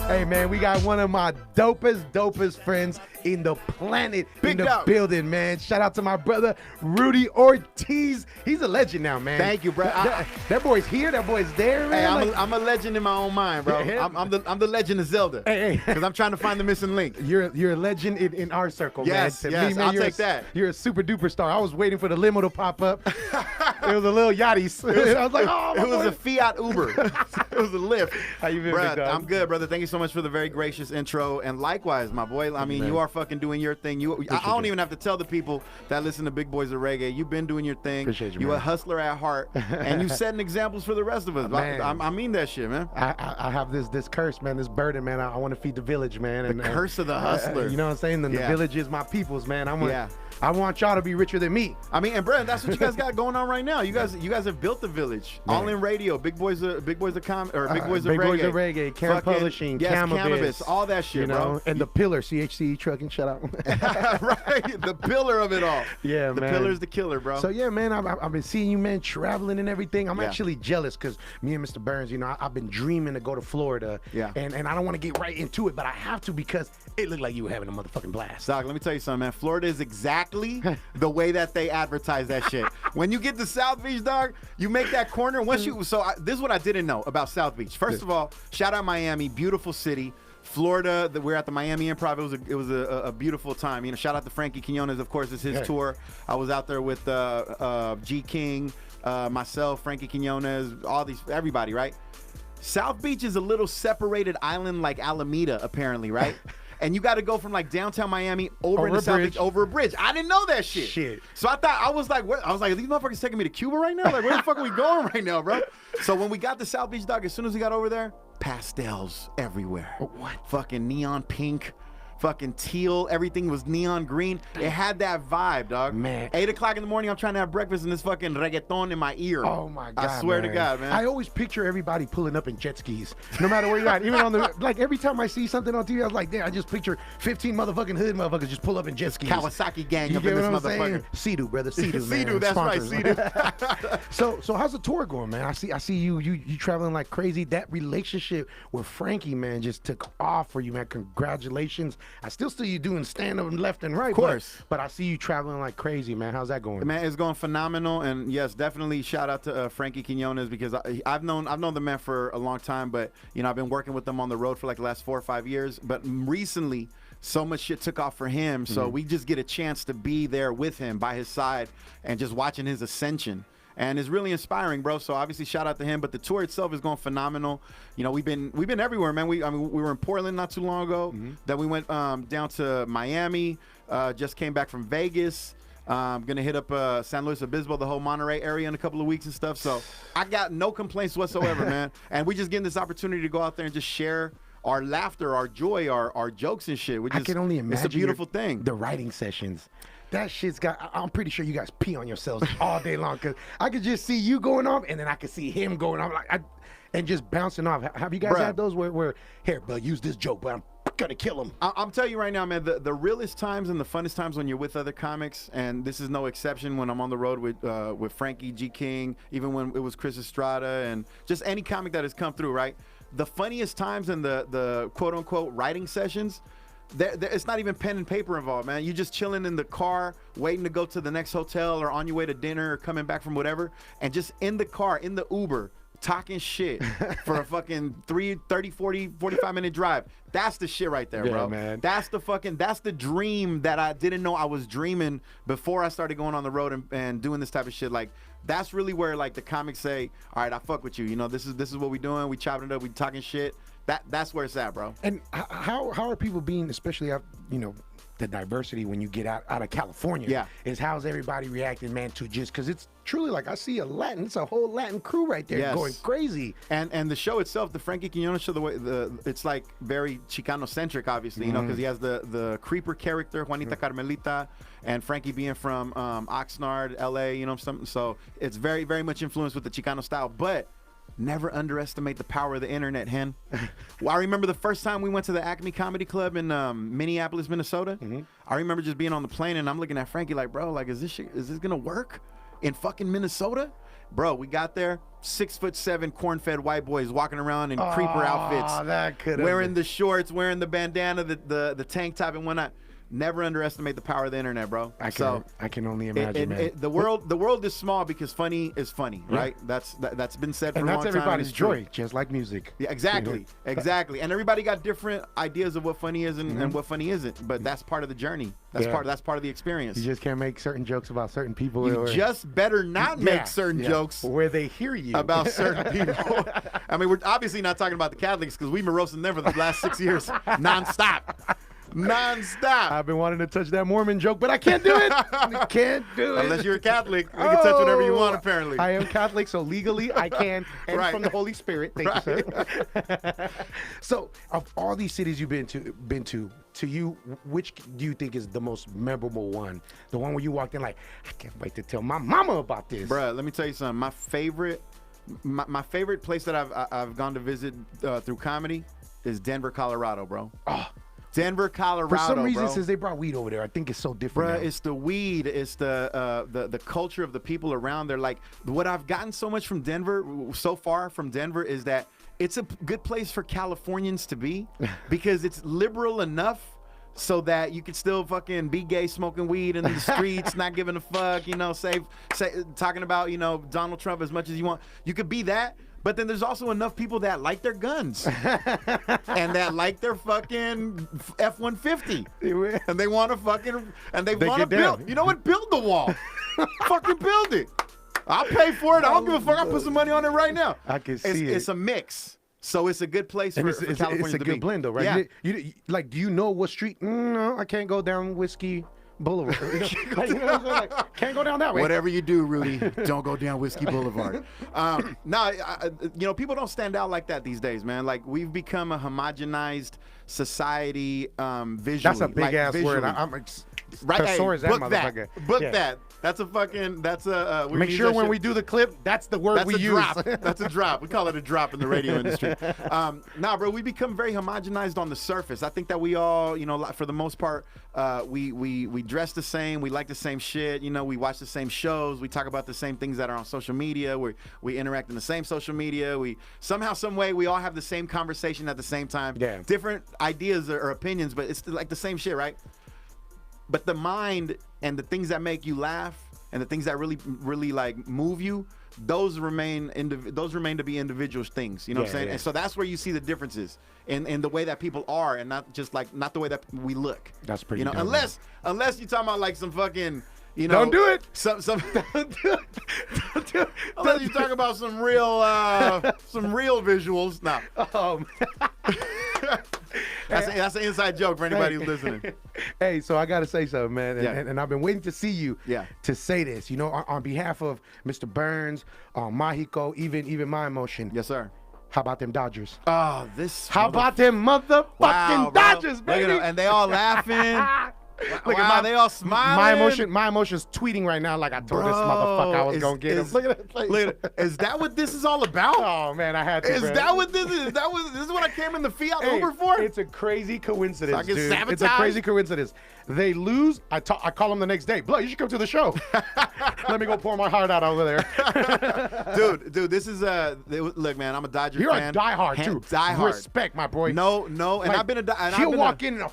Hey, man, we got one of my dopest friends in the planet in the building, man. Shout out to my brother, Rudy Ortiz. He's a legend now, man. Thank you, bro. That boy's here. That boy's there, man. Hey, I'm a legend in my own mind, bro. I'm the legend of Zelda. Hey. Because I'm trying to find the missing link. You're a legend in our circle, yes, man. Yes, man, I'll take that. You're a super duper star. I was waiting for the limo to pop up. It was a little Yachty's. I was like, oh, it was a Fiat Uber. It was a Lyft. How you been, bro? big dog? I'm good, brother. Thank you so much for the very gracious intro. And likewise, my boy. I mean, you are fucking doing your thing. I don't even have to tell the people that listen to Big Boys of Reggae. You've been doing your thing. Appreciate you, You're man. a hustler at heart, and you setting examples for the rest of us. I mean that shit, man. I have this curse, man, this burden, man. I want to feed the village, man. The curse of the hustler. You know what I'm saying? The village is my people's, man. I want y'all to be richer than me. I mean, and Brent, that's what you guys got going on right now. You guys have built the village. Man. All in radio, Big Boys of Big Boys of Reggae, Cam Publishing, yes, Cannabis, all that shit, you know, bro. and the pillar, CHC trucking, shout out. Right, the pillar of it all. Yeah, the man. The pillar's the killer, bro. So yeah, man, I've been seeing you, man, traveling and everything. I'm actually jealous because me and Mr. Burns, you know, I've been dreaming to go to Florida. Yeah. And I don't want to get right into it, but I have to because it looked like you were having a motherfucking blast. Doc, let me tell you something, man. Florida is exactly the way that they advertise that shit. When you get to South Beach, dog, you make that corner. Once you, this is what I didn't know about South Beach. First of all, shout out Miami, beautiful city. Florida, we're at the Miami Improv. It was a beautiful time. You know, shout out to Frankie Quinones, of course, it's his tour. I was out there with G King, myself, Frankie Quinones, everybody, right? South Beach is a little separated island like Alameda, apparently, right? And you got to go from like downtown Miami over into South Beach over a bridge. I didn't know that shit. So I was like, are these motherfuckers taking me to Cuba right now? Like, where the fuck are we going right now, bro? So when we got to South Beach, dog, as soon as we got over there, pastels everywhere. What? Fucking neon pink. Fucking teal, everything was neon green. It had that vibe, dog. Man. 8 o'clock in the morning, I'm trying to have breakfast and this fucking reggaeton in my ear. Oh my God. I swear to God, man. I always picture everybody pulling up in jet skis, no matter where you're at. Even on the, like every time I see something on TV, I was like, damn, I just picture 15 motherfucking hood motherfuckers just pull up in jet skis. Kawasaki gang you up in this motherfucker. motherfucker. Sea-Doo, brother. Sea-Doo, man. Sea-Doo, that's Sponsors, right, Sea-Doo. So how's the tour going, man? I see you traveling like crazy. That relationship with Frankie, man, just took off for you, man. Congratulations. I still see you doing stand-up left and right. Of course. But I see you traveling like crazy, man. How's that going? Man, it's going phenomenal, and yes, definitely shout out to Frankie Quinones because I've known the man for a long time, but you know I've been working with him on the road for like the last 4 or 5 years. But recently, so much shit took off for him, so we just get a chance to be there with him by his side and just watching his ascension. And it's really inspiring, bro. So obviously, shout out to him. But the tour itself is going phenomenal. You know, we've been everywhere, man. We were in Portland not too long ago. Then we went down to Miami. Just came back from Vegas. Gonna hit up San Luis Obispo, the whole Monterey area in a couple of weeks and stuff. So I got no complaints whatsoever, man. And we just getting this opportunity to go out there and just share our laughter, our joy, our jokes and shit. I can only imagine. It's a beautiful thing. The writing sessions. That shit's got, I'm pretty sure you guys pee on yourselves all day long because I could just see you going off and then I could see him going off and just bouncing off. Have you guys had those where here, bro, use this joke, but I'm gonna kill him? I'm telling you right now, man, the realest times and the funnest times when you're with other comics, and this is no exception when I'm on the road with Frankie, G King, even when it was Chris Estrada and just any comic that has come through, right? The funniest times in the quote unquote writing sessions, it's not even pen and paper involved, man. You just chilling in the car, waiting to go to the next hotel or on your way to dinner or coming back from whatever, and just in the car, in the Uber, talking shit for a fucking 30, 40, 45-minute drive. That's the shit right there, bro. Man. That's the dream that I didn't know I was dreaming before I started going on the road and doing this type of shit. Like, that's really where like the comics say, all right, I fuck with you. You know, this is what we doing. We chopping it up. We talking shit. That's where it's at, bro. And how are people being, especially the diversity when you get out of California? Yeah. Is how's everybody reacting, man, to just because it's truly like I see it's a whole Latin crew right there going crazy. And the show itself, the Frankie Quinones show, it's like very Chicano centric, obviously, you know, because he has the creeper character, Juanita Carmelita, and Frankie being from Oxnard, LA, you know, something. So it's very, very much influenced with the Chicano style, but never underestimate the power of the internet, hen. Well, I remember the first time we went to the Acme Comedy Club in Minneapolis, Minnesota. I remember just being on the plane and I'm looking at Frankie like, bro, like, is this gonna work in fucking Minnesota? Bro, we got there, 6'7" corn-fed white boys walking around in creeper outfits, that could wearing the shorts, wearing the bandana, the tank top and whatnot. Never underestimate the power of the internet, bro. I can only imagine, man. The world is small because funny is funny, right? That's been said for a long time. And that's everybody's joy, just like music. Yeah, exactly, exactly. And everybody got different ideas of what funny is and what funny isn't. But that's part of the journey. That's part of the experience. You just can't make certain jokes about certain people. You just better not make certain jokes where they hear you about certain people. I mean, we're obviously not talking about the Catholics because we've been roasting them for the last 6 years, nonstop. I've been wanting to touch that Mormon joke, but I can't do it. Can't do it. Unless you're a Catholic. You can touch whatever you want, apparently. I am Catholic, so legally I can. And from the Holy Spirit. Thank you, sir. So, of all these cities you've been to you, which do you think is the most memorable one? The one where you walked in like, I can't wait to tell my mama about this. Bruh, let me tell you something. My favorite place that I've gone to visit through comedy is Denver, Colorado, bro. Oh. Denver, Colorado. For some reason, bro. since they brought weed over there, I think it's so different. Bruh, it's the weed. It's the culture of the people around there. Like, what I've gotten so much from Denver, so far from Denver, is that it's a good place for Californians to be because it's liberal enough so that you can still fucking be gay, smoking weed in the streets, not giving a fuck, you know, talking about, you know, Donald Trump as much as you want. You could be that. But then there's also enough people that like their guns and that like their fucking F-150 and they want to fucking want to build. You know what? Build the wall. Fucking build it. I'll pay for it. I don't give a fuck. I'll put some money on it right now. I can see it. It's a mix. So it's a good place for California it's a good blend, though, right? Yeah. You, like, do you know what street? No, I can't go down Whiskey Boulevard. Like, can't go down that way. Whatever you do, Rudy, don't go down Whiskey Boulevard. You know, people don't stand out like that these days, man. Like, we've become a homogenized society visually. That's a big ass word. Right, hey, book that. That. That's a fucking. That's a. Make sure when we do the clip, that's the word we use. That's a drop. We call it a drop in the radio industry. Nah, bro, we become very homogenized on the surface. I think that we all, you know, for the most part, we dress the same. We like the same shit. You know, we watch the same shows. We talk about the same things that are on social media. We interact in the same social media. We somehow, some way, we all have the same conversation at the same time. Yeah. Different ideas or opinions, but it's like the same shit, right? But the mind and the things that make you laugh and the things that really like move you, those remain to be individual things. You know what I'm saying? Yeah. And so that's where you see the differences in the way that people are, and not the way that we look. That's pretty. You know, dumb, unless you're talking about like some fucking. You know, don't do it. Don't do it. Unless you talk about some real visuals. Nah. That's an inside joke for anybody who's listening. Hey, so I got to say something, man. And I've been waiting to see you to say this. You know, on behalf of Mr. Burns, Mahiko, even my emotion. Yes, sir. How about them Dodgers? Oh, this. How about them motherfucking Dodgers, baby? And they all laughing. Look at they all smiling. My emotion's tweeting right now like I told this motherfucker I was gonna get him. Look at that. Look at that. Is that what this is all about? Oh man, I had to. Is that what this is? This is what I came in the Fiat Uber for? It's a crazy coincidence, dude. It's a crazy coincidence. They lose. I call them the next day. Blood, you should come to the show. Let me go pour my heart out over there. dude, this is look, man. I'm a Dodger You're fan. You're a diehard too. Diehard. Respect, my boy. No, and like, I've been a. He'll walk in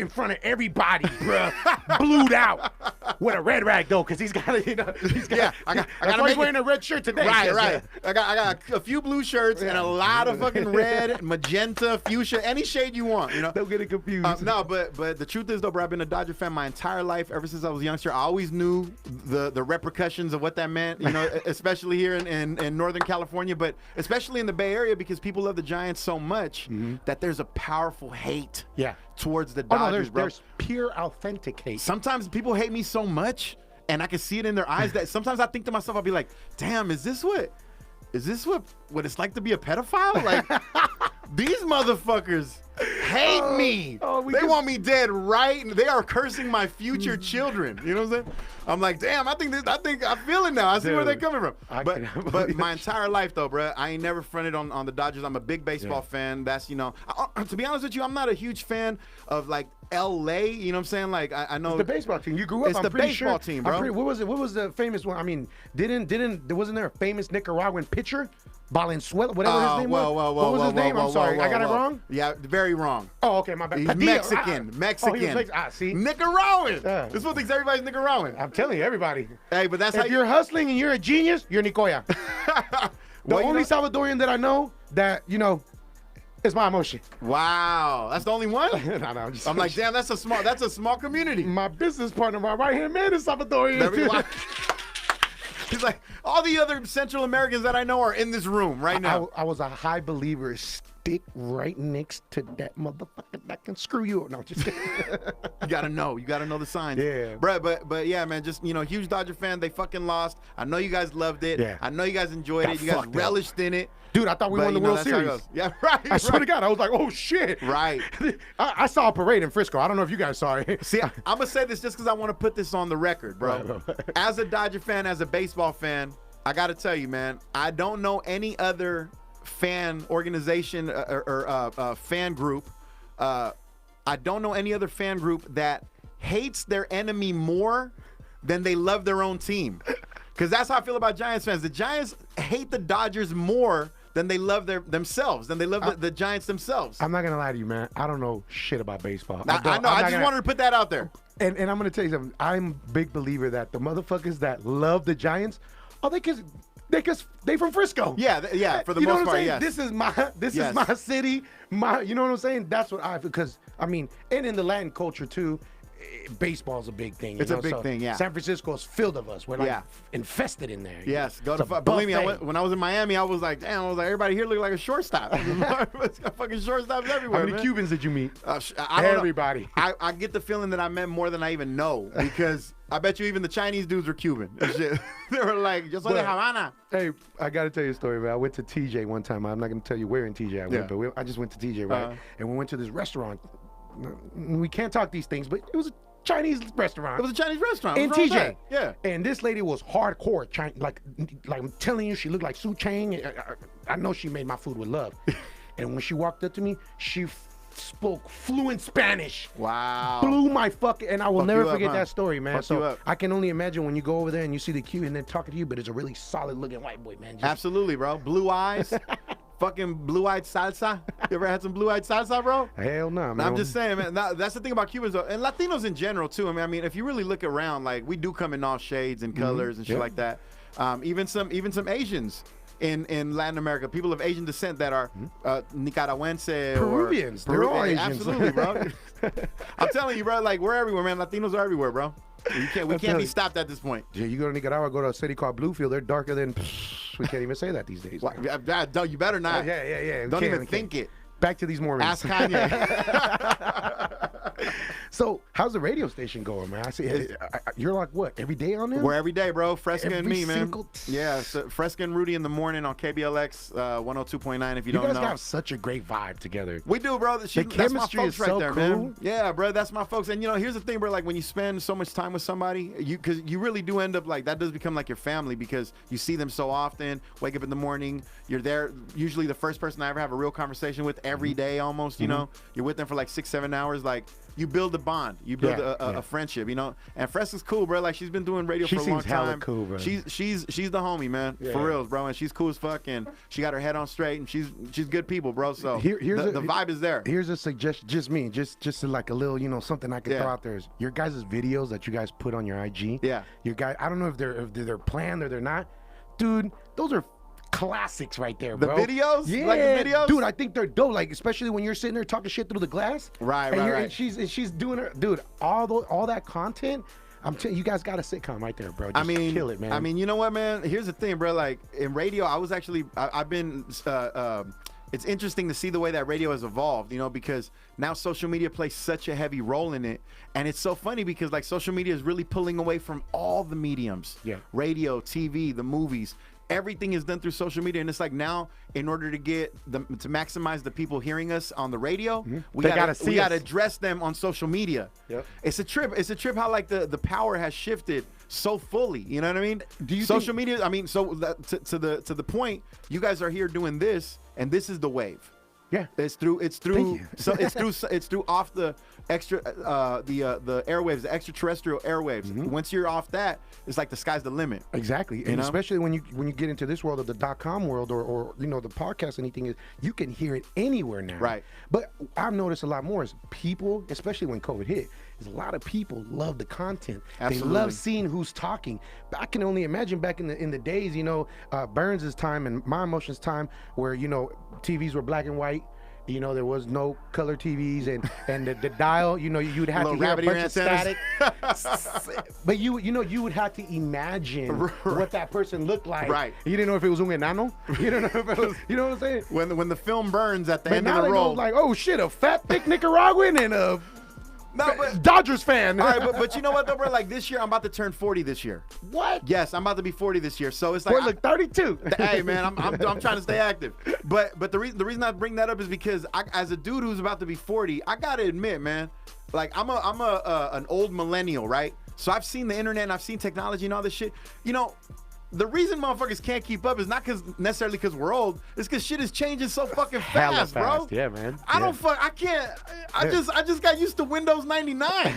front of everybody, bruh, blued out with a red rag though, because he's got I got. That's why he's wearing a red shirt today. Right. I got a few blue shirts and a lot of fucking red, magenta, fuchsia, any shade you want. You know. Don't get it confused. No, but the truth is though, bro, I've been a Dodger fan my entire life. Ever since I was a youngster, I always knew the repercussions of what that meant. You know, especially here in Northern California, but especially in the Bay Area because people love the Giants so much that there's a powerful hate. Towards the Dodgers, bro. There's pure, authentic hate. Sometimes people hate me so much, and I can see it in their eyes that sometimes I think to myself, I'll be like, "Damn, is this what it's like to be a pedophile?" Like these motherfuckers hate me. They want me dead right. They are cursing my future children. You know what I'm saying? I'm like, damn, I think I feel it now. I see where they're coming from. But my entire life though, bro, I ain't never fronted on the Dodgers. I'm a big baseball fan. That's, you know, to be honest with you, I'm not a huge fan of like LA, you know what I'm saying? Like I know it's the baseball team. You grew up. It's I'm the pretty baseball sure, team, bro. What was it? What was the famous one? I mean, wasn't there a famous Nicaraguan pitcher, Valenzuela, whatever his name was? What was his name? I'm sorry, I got it wrong. Yeah, very wrong. Oh, okay, my bad. He's Padilla. Mexican. Mexican. Oh, he was Mexican. See, Nicaraguan. Yeah. This one thinks everybody's Nicaraguan. I'm telling you, everybody. Hey, but that's if how you're hustling and you're a genius, you're Nicoya. The Well, only Salvadorian that I know that is my emotion. Wow, that's the only one. No, I'm like, damn, that's a small community. My business partner, my right hand man, is Salvadorian. He's like, all the other Central Americans that I know are in this room right now. I was a high believer. Stick right next to that motherfucker that can screw you. No, just kidding. You gotta know the signs. Yeah. Bro, but yeah, man, just, huge Dodger fan. They fucking lost. I know you guys loved it. Yeah. I know you guys enjoyed it. You guys relished in it. Dude, I thought we won the World Series. Yeah, right. I swear to God, I was like, oh shit. Right. I saw a parade in Frisco. I don't know if you guys saw it. See, I'm gonna say this just because I want to put this on the record, bro. Right. As a Dodger fan, as a baseball fan, I gotta tell you, man, I don't know any other fan organization or fan group. I don't know any other fan group that hates their enemy more than they love their own team. Because that's how I feel about Giants fans. The Giants hate the Dodgers more than they love themselves, than they love the Giants themselves. I'm not gonna lie to you, man. I don't know shit about baseball. I know. I just wanted to put that out there. And I'm gonna tell you something. I'm a big believer that the motherfuckers that love the Giants, they from Frisco. Yeah, for the most part, yes. This is my city. You know what I'm saying? That's what because I mean, and in the Latin culture too, baseball's a big thing. It's a big thing, yeah. San Francisco is filled of us. We're like infested in there. Yes, believe me, when I was in Miami, I was like, damn, everybody here look like a shortstop. It's got fucking shortstops everywhere. How many Cubans did you meet? Everybody. I get the feeling that I met more than I even know because I bet you even the Chinese dudes were Cuban and shit. They were like, yo soy de Havana. Hey, I got to tell you a story, man. I went to TJ one time. I'm not going to tell you where in TJ I went, but I just went to TJ, right? And we went to this restaurant. We can't talk these things, but it was a Chinese restaurant. It was a Chinese restaurant. In TJ. Yeah. And this lady was hardcore Chinese. Like I'm telling you, she looked like Su Chang. I know she made my food with love. And when she walked up to me, she spoke fluent Spanish. Wow. Blew my fucking, and I will never forget that story, man. Fuck you up. I can only imagine when you go over there and you see the Cuban and they're talking to you, but it's a really solid looking white boy, man. Absolutely, bro. Blue eyes. Fucking blue-eyed salsa. You ever had some blue-eyed salsa, bro? Hell no, man. I'm just saying, man. That's the thing about Cubans, though, and Latinos in general too. I mean, if you really look around, like we do come in all shades and colors and shit like that. Even some Asians in Latin America, people of Asian descent that are Nicaragüense, Peruvians. They're all Asians. Absolutely, bro. I'm telling you, bro. Like we're everywhere, man. Latinos are everywhere, bro. We can't be stopped at this point. Yeah, you go to Nicaragua, go to a city called Bluefield. They're darker than. We can't even say that these days. You better not. Yeah. Don't even think it. Back to these Mormons. Ask Kanye. So, how's the radio station going, man? I see you're like what every day on there? We're every day, bro. Fresca and me, man. Yeah, so Fresca and Rudy in the morning on KBLX 102.9. If you don't know, you guys have such a great vibe together. We do, bro. The chemistry is so cool. Man. Yeah, bro. That's my folks. And here's the thing, bro. Like when you spend so much time with somebody, because you really do end up like that does become like your family because you see them so often. Wake up in the morning, you're there. Usually the first person I ever have a real conversation with every day, almost. You know, you're with them for like 6-7 hours, like. You build a bond. You build a friendship, And Fresca's cool, bro. Like she's been doing radio for a long time. She seems hella cool, bro. She's the homie, man. Yeah. For real, bro. And she's cool as fuck. And she got her head on straight. And she's good people, bro. So the vibe is there. Here's a suggestion, just like a little, something I could throw out there is your guys' videos that you guys put on your IG. Yeah. Your guys, I don't know if they're planned or they're not, dude. Those are classics right there, bro. The videos? Yeah. Like the videos? Dude, I think they're dope. Like, especially when you're sitting there talking shit through the glass. Right. And she's doing her, dude, all that content. I'm telling you, guys got a sitcom right there, bro. Just kill it, man. I mean, you know what, man? Here's the thing, bro. Like, in radio, I've been, it's interesting to see the way that radio has evolved, because now social media plays such a heavy role in it. And it's so funny because, like, social media is really pulling away from all the mediums. Yeah. Radio, TV, the movies. everything is done through social media, and it's like now, in order to maximize the people hearing us on the radio, we gotta address them on social media. Yep. It's a trip how like the power has shifted so fully. You know what I mean? Do you social media? I mean, so to the point, you guys are here doing this, and this is the wave. Yeah, it's through so it's through off the extra the airwaves, the extraterrestrial airwaves. Once you're off that, it's like the sky's the limit. Exactly, and especially when you get into this world of the .com world or you know the podcast, anything is you can hear it anywhere now. Right. But I've noticed a lot more is people, especially when COVID hit, is a lot of people love the content. Absolutely. They love seeing who's talking. But I can only imagine back in the days, you know, Burns' time and My Emotions time, where you know TVs were black and white. You know, there was no color TVs and the dial, you know, you'd have to hear a bunch of static. But you would have to imagine what that person looked like. Right. You didn't know if it was un enano. You didn't know if it was, you know what I'm saying? When the film burns at the But end now of the they roll. go like, oh shit, a fat, thick Nicaraguan and a Dodgers fan. All right, but you know what though, bro? Like this year, I'm about to turn 40 this year. What? Yes, I'm about to be 40 this year. So it's like, Boy, look, 32. Hey man, I'm trying to stay active. But the reason I bring that up is because as a dude who's about to be 40, I gotta admit, man, like I'm an old millennial, right? So I've seen the internet and I've seen technology and all this shit. You know, the reason motherfuckers can't keep up is not necessarily because we're old. It's because shit is changing so fucking fast, bro. Yeah, man. I can't. I just got used to Windows 99.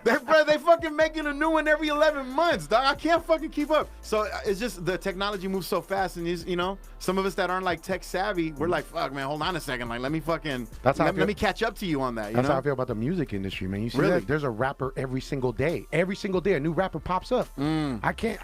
They fucking making a new one every 11 months, dog. I can't fucking keep up. So it's just the technology moves so fast, and you know, some of us that aren't like tech savvy, we're like, fuck, man, hold on a second. Like, let me fucking, let me catch up to you on that. That's how I feel about the music industry, man. You see that? There's a rapper every single day. Every single day, a new rapper pops up. I can't.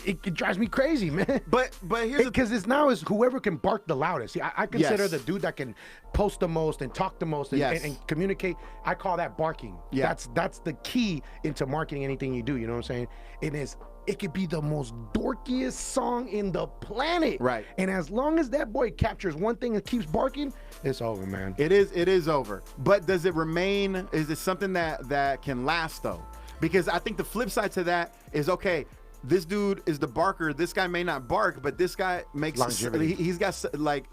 It drives me crazy, man. But here's because it's whoever can bark the loudest. See, I consider the dude that can post the most and talk the most and communicate. I call that barking. Yeah. That's the key into marketing anything you do. You know what I'm saying? It could be the most dorkiest song in the planet. Right. And as long as that boy captures one thing and keeps barking, it's over, man. It is over. But does it remain? Is it something that can last though? Because I think the flip side to that is, okay, this dude is the barker. This guy may not bark, but this guy makes longevity. He's got like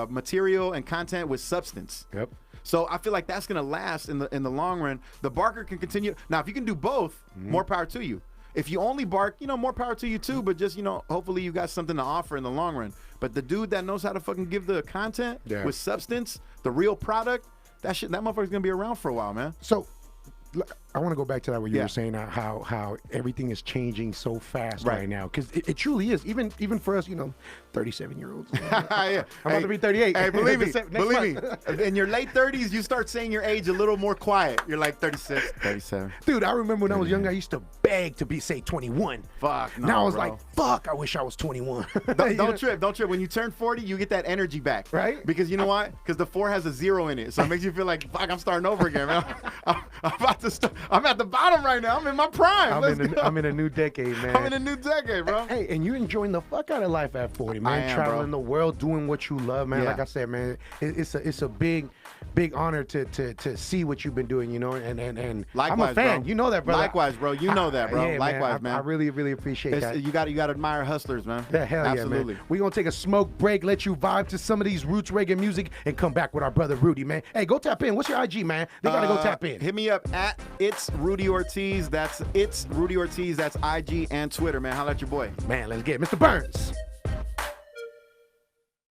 material and content with substance. Yep. So I feel like that's gonna last in the long run. The barker can continue. Now, if you can do both, more power to you. If you only bark, you know, more power to you too. But just, you know, hopefully you got something to offer in the long run. But the dude that knows how to fucking give the content with substance, the real product, that motherfucker's gonna be around for a while, man. So I want to go back to that where you were saying how everything is changing so fast right now, because it truly is. Even for us, you know, 37-year-olds. I'm about to be 38. Hey, believe me. In your late 30s, you start saying your age a little more quiet. You're like 36, 37. Dude, I remember when I was younger, I used to beg to say 21. Fuck. No, now I was like, fuck, I wish I was 21. Don't trip. When you turn 40, you get that energy back. Right? Because you know why? Because the 4 has a 0 in it. So it makes you feel like, fuck, I'm starting over again, man. I'm at the bottom right now. I'm in my prime. I'm in a new decade, man. I'm in a new decade, bro. Hey, and you're enjoying the fuck out of life at 40, man. I am, traveling bro. the world, doing what you love, man. Like I said, man, it's a big honor to see what you've been doing, you know. And likewise, I'm a fan. bro. You know that, bro. Likewise, bro. You know that, bro. Yeah, likewise, man. I really appreciate that. You got to admire hustlers, man. Yeah, hell absolutely. Yeah, man. We're gonna take a smoke break, let you vibe to some of these roots reggae music, and come back with our brother Rudy, man. Hey, go tap in. What's your IG, man? They gotta go tap in. Hit me up at It's Rudy Ortiz. That's It's Rudy Ortiz. That's IG and Twitter, man. Holla at your boy. Man, let's get it. Mr. Burns.